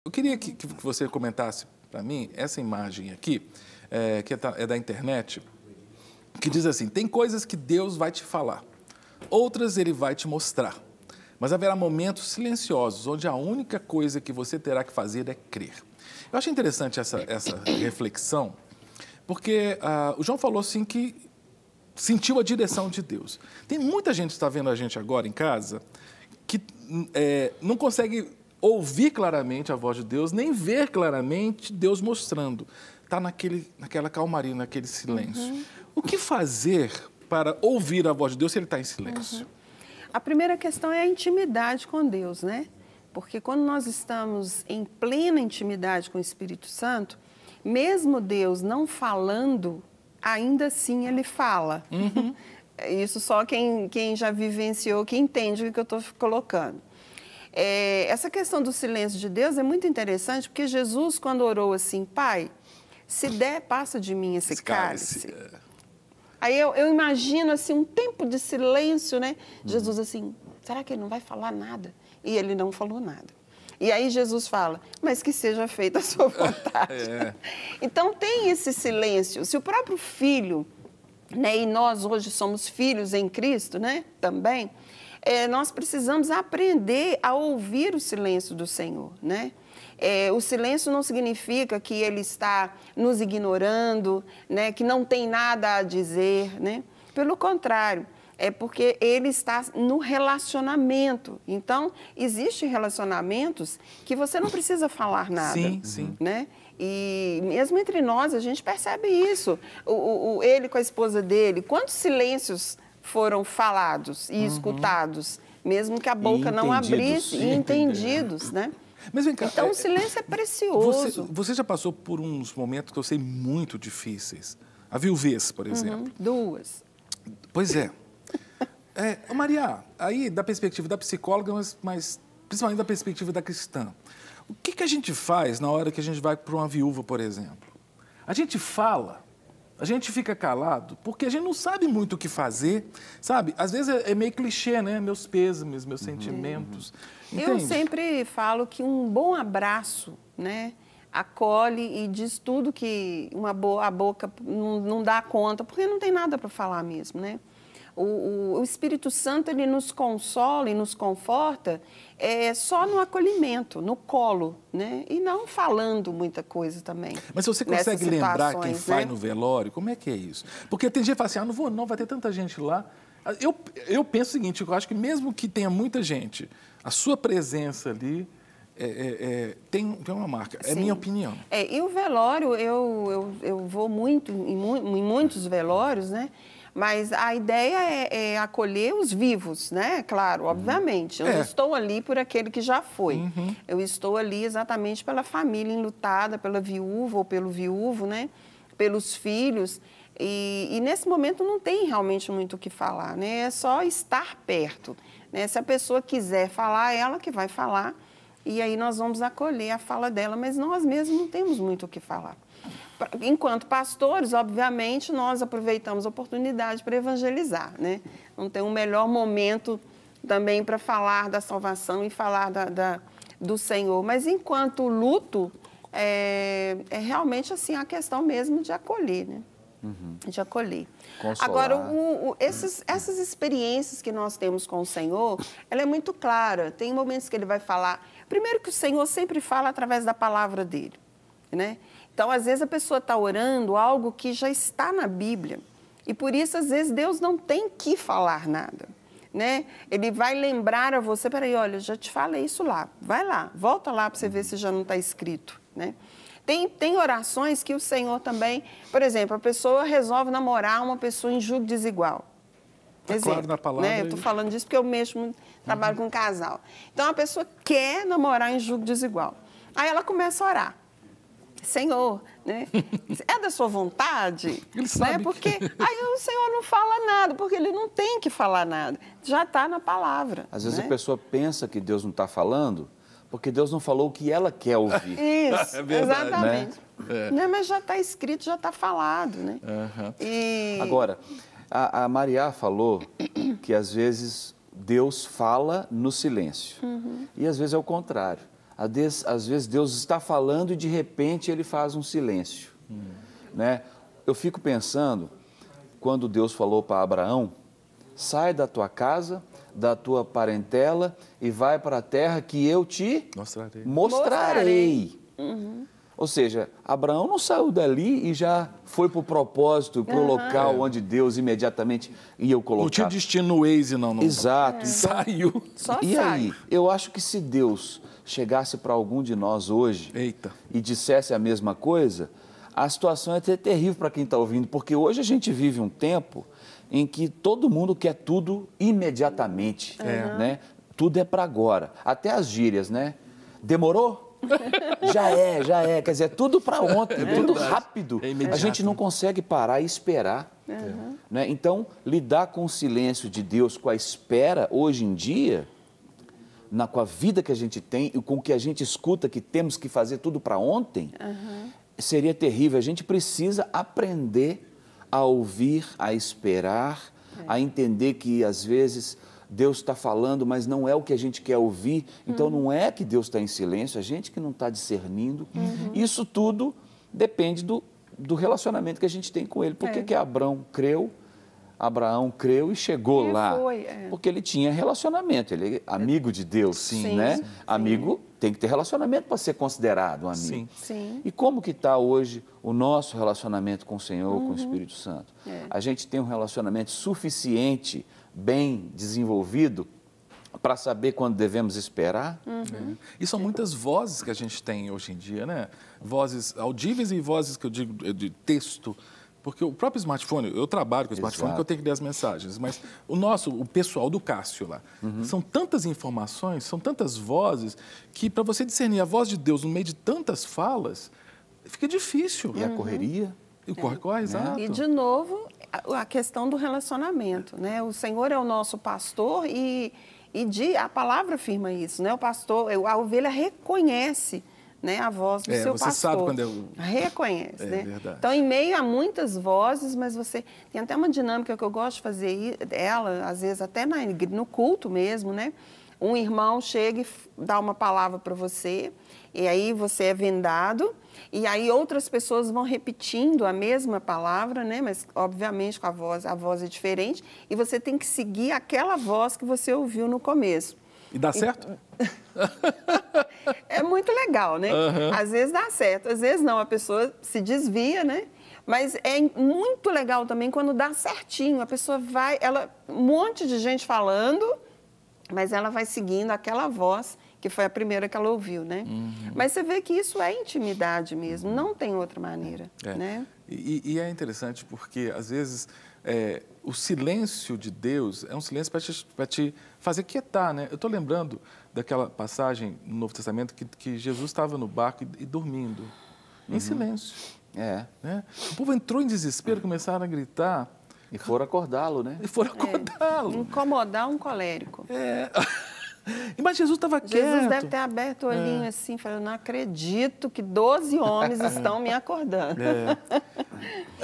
Eu queria que você comentasse para mim essa imagem aqui, que é da internet, que diz assim: tem coisas que Deus vai te falar, outras Ele vai te mostrar, mas haverá momentos silenciosos, onde a única coisa que você terá que fazer é crer. Eu acho interessante essa reflexão, porque o João falou assim que sentiu a direção de Deus. Tem muita gente que está vendo a gente agora em casa que não consegue ouvir claramente a voz de Deus, nem ver claramente Deus mostrando. Está naquela calmaria, naquele silêncio. Uhum. O que fazer para ouvir a voz de Deus se Ele está em silêncio? Uhum. A primeira questão é a intimidade com Deus, né? Porque quando nós estamos em plena intimidade com o Espírito Santo, mesmo Deus não falando, ainda assim Ele fala. Uhum. Isso só quem já vivenciou, que entende o que eu estou colocando. Essa questão do silêncio de Deus é muito interessante, porque Jesus, quando orou assim: Pai, se der, passa de mim esse cálice. Aí eu imagino assim um tempo de silêncio, né? Jesus assim, será que Ele não vai falar nada? E Ele não falou nada. E aí Jesus fala, mas que seja feita a sua vontade. Então tem esse silêncio. Se o próprio Filho, né, e nós hoje somos filhos em Cristo, né, também, nós precisamos aprender a ouvir o silêncio do Senhor, né? O silêncio não significa que Ele está nos ignorando, né, que não tem nada a dizer, né? Pelo contrário, é porque Ele está no relacionamento. Então, existem relacionamentos que você não precisa falar nada. Sim, sim. Né? E mesmo entre nós, a gente percebe isso. Ele com a esposa dele, quantos silêncios foram falados e escutados, mesmo que a boca não abrisse, e entendidos, né? Mas vem cá, então, o silêncio é precioso. Você já passou por uns momentos que eu sei muito difíceis. A viuvez, por exemplo. Duas. Pois é. Maria, aí da perspectiva da psicóloga, mas principalmente da perspectiva da cristã, o que a gente faz na hora que a gente vai para uma viúva, por exemplo? A gente fala, a gente fica calado, porque a gente não sabe muito o que fazer, sabe? Às vezes é meio clichê, né? Meus pêsames, meus sentimentos. Entende? Eu sempre falo que um bom abraço, né, acolhe e diz tudo que a boca não dá conta, porque não tem nada para falar mesmo, né? O Espírito Santo, ele nos consola e nos conforta só no acolhimento, no colo, né? E não falando muita coisa também. Mas se você consegue lembrar quem vai no velório, como é que é isso? Porque tem gente que fala assim, não vou não, vai ter tanta gente lá. Eu penso o seguinte, eu acho que mesmo que tenha muita gente, a sua presença ali tem uma marca, é minha opinião. E o velório, eu vou muito, em muitos velórios, né? Mas a ideia é acolher os vivos, né? Claro, obviamente. Eu não estou ali por aquele que já foi. Eu estou ali exatamente pela família enlutada, pela viúva ou pelo viúvo, né? Pelos filhos. E nesse momento não tem realmente muito o que falar, né? É só estar perto, né? Se a pessoa quiser falar, é ela que vai falar. E aí nós vamos acolher a fala dela, mas nós mesmos não temos muito o que falar. Enquanto pastores, obviamente, nós aproveitamos a oportunidade para evangelizar, né? Não tem um melhor momento também para falar da salvação e falar do Senhor. Mas enquanto luto, realmente assim a questão mesmo de acolher, né? De acolher. Consolar. Agora, essas experiências que nós temos com o Senhor, ela é muito clara. Tem momentos que Ele vai falar... Primeiro que o Senhor sempre fala através da palavra dEle, né? Então, às vezes, a pessoa está orando algo que já está na Bíblia. E, por isso, às vezes, Deus não tem que falar nada, né? Ele vai lembrar a você, peraí, olha, já te falei isso lá. Vai lá, volta lá para você ver se já não está escrito, né? Tem orações que o Senhor também... Por exemplo, a pessoa resolve namorar uma pessoa em julgo desigual. Claro, na palavra. Né? Eu estou falando disso porque eu mesmo trabalho com casal. Então, a pessoa quer namorar em julgo desigual. Aí ela começa a orar. Senhor, né? É da sua vontade? Ele sabe. Né? Porque aí o Senhor não fala nada, porque Ele não tem que falar nada. Já está na palavra. Às vezes né? a pessoa pensa que Deus não está falando, porque Deus não falou o que ela quer ouvir. Isso, É verdade, exatamente. Né? Né? Mas já está escrito, já está falado, né? Agora, a Maria falou que às vezes Deus fala no silêncio. E às vezes é o contrário. Às vezes Deus está falando e de repente Ele faz um silêncio. Né? Eu fico pensando, quando Deus falou para Abraão, sai da tua casa, da tua parentela e vai para a terra que eu te mostrarei. Ou seja, Abraão não saiu dali e já foi para o propósito, para o local onde Deus imediatamente ia o colocar. Não tinha destino no Waze, não. Exato. Saiu. Só E sai. aí, eu acho que se Deus chegasse para algum de nós hoje e dissesse a mesma coisa, a situação ia ser terrível para quem está ouvindo, porque hoje a gente vive um tempo em que todo mundo quer tudo imediatamente, né? Tudo é para agora. Até as gírias, né? Demorou? Já é. Quer dizer, é tudo para ontem, tudo rápido. A gente não consegue parar e esperar. Né? Então, lidar com o silêncio de Deus, com a espera, hoje em dia, com a vida que a gente tem e com o que a gente escuta que temos que fazer tudo para ontem, seria terrível. A gente precisa aprender a ouvir, a esperar, a entender que, às vezes, Deus está falando, mas não é o que a gente quer ouvir. Então, não é que Deus está em silêncio, a gente que não está discernindo. Isso tudo depende do relacionamento que a gente tem com Ele. Por que Abraão creu e chegou lá? Porque ele tinha relacionamento, ele é amigo de Deus, né? Amigo tem que ter relacionamento para ser considerado um amigo. Sim. E como que está hoje o nosso relacionamento com o Senhor, com o Espírito Santo? A gente tem um relacionamento suficiente, bem desenvolvido, para saber quando devemos esperar? E são muitas vozes que a gente tem hoje em dia, né? Vozes audíveis e vozes que eu digo de texto. Porque o próprio smartphone, eu trabalho com o smartphone que eu tenho que ler as mensagens, mas o pessoal do Cássio lá, são tantas informações, são tantas vozes, que para você discernir a voz de Deus no meio de tantas falas, fica difícil. E a correria? E o corre, exato. E, de novo, a questão do relacionamento, né? O Senhor é o nosso pastor e a palavra afirma isso, né? O pastor, a ovelha reconhece, né, a voz do seu você pastor. sabe quando reconhece, né? Verdade. Então, em meio a muitas vozes, mas você tem até uma dinâmica que eu gosto de fazer ela, às vezes até no culto mesmo, né? Um irmão chega e dá uma palavra para você, e aí você é vendado, e aí outras pessoas vão repetindo a mesma palavra, né? Mas obviamente com a voz é diferente, e você tem que seguir aquela voz que você ouviu no começo. E dá certo? É muito legal, né? Às vezes dá certo, às vezes não, a pessoa se desvia, né? Mas é muito legal também quando dá certinho, a pessoa vai, um monte de gente falando, mas ela vai seguindo aquela voz que foi a primeira que ela ouviu, né? Mas você vê que isso é intimidade mesmo, não tem outra maneira, né? E é interessante porque, às vezes, o silêncio de Deus é um silêncio para te fazer quietar, né? Eu estou lembrando daquela passagem no Novo Testamento que Jesus estava no barco e dormindo, em silêncio. Né? O povo entrou em desespero, começaram a gritar. E foram acordá-lo, né? E foram acordá-lo. Incomodar um colérico. Mas Jesus estava quieto. Jesus deve ter aberto o olhinho assim, falando, não acredito que 12 homens estão me acordando.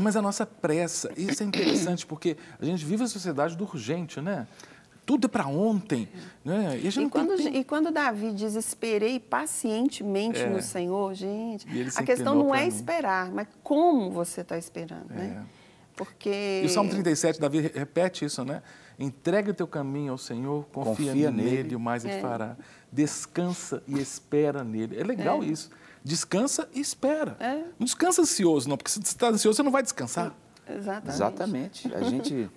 Mas a nossa pressa, isso é interessante, porque a gente vive a sociedade do urgente, né? Tudo é para ontem. Né? E quando Davi diz, esperei pacientemente no Senhor, gente, a questão não é esperar, mas como você está esperando, né? Porque... E o Salmo 37, Davi repete isso, né? Entrega o teu caminho ao Senhor, confia nele, o mais ele fará. Descansa e espera nele. É legal isso. Descansa e espera. Não descansa ansioso, não, porque se você está ansioso, você não vai descansar. Exatamente. A gente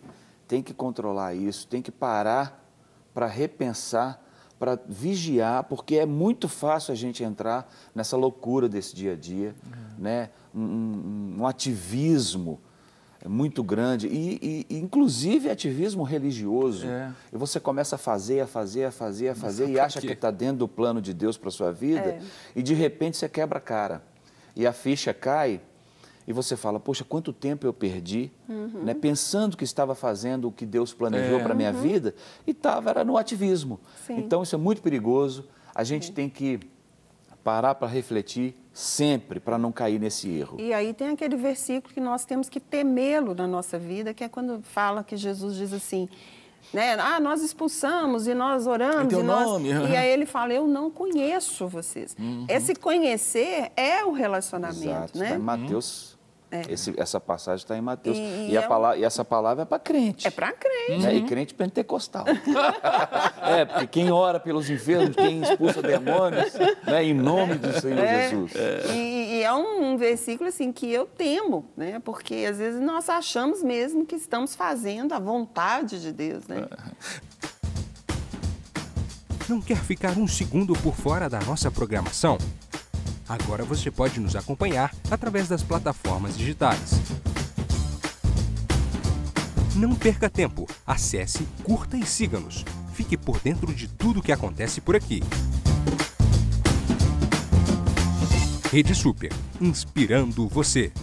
tem que controlar isso, tem que parar para repensar, para vigiar, porque é muito fácil a gente entrar nessa loucura desse dia a dia, né? Um ativismo muito grande, e inclusive ativismo religioso. E você começa a fazer, e acha que está dentro do plano de Deus para a sua vida, e de repente você quebra a cara. E a ficha cai, e você fala, poxa, quanto tempo eu perdi, né, pensando que estava fazendo o que Deus planejou para a minha vida, e era no ativismo. Então isso é muito perigoso, a gente tem que parar para refletir sempre, para não cair nesse erro. E aí tem aquele versículo que nós temos que temê-lo na nossa vida, que é quando fala que Jesus diz assim, né? Ah, nós expulsamos e nós oramos. Teu nome. E aí ele fala, eu não conheço vocês. Esse conhecer é o relacionamento, exato, né? está em Mateus. Essa passagem está em Mateus. E essa palavra é para crente. É para crente. E crente pentecostal. Porque quem ora pelos enfermos, quem expulsa demônios, né, em nome do Senhor Jesus. E é um versículo assim que eu temo, né? Porque às vezes nós achamos mesmo que estamos fazendo a vontade de Deus, né? Não quer ficar um segundo por fora da nossa programação? Agora você pode nos acompanhar através das plataformas digitais. Não perca tempo. Acesse, curta e siga-nos. Fique por dentro de tudo o que acontece por aqui. Rede Super, inspirando você.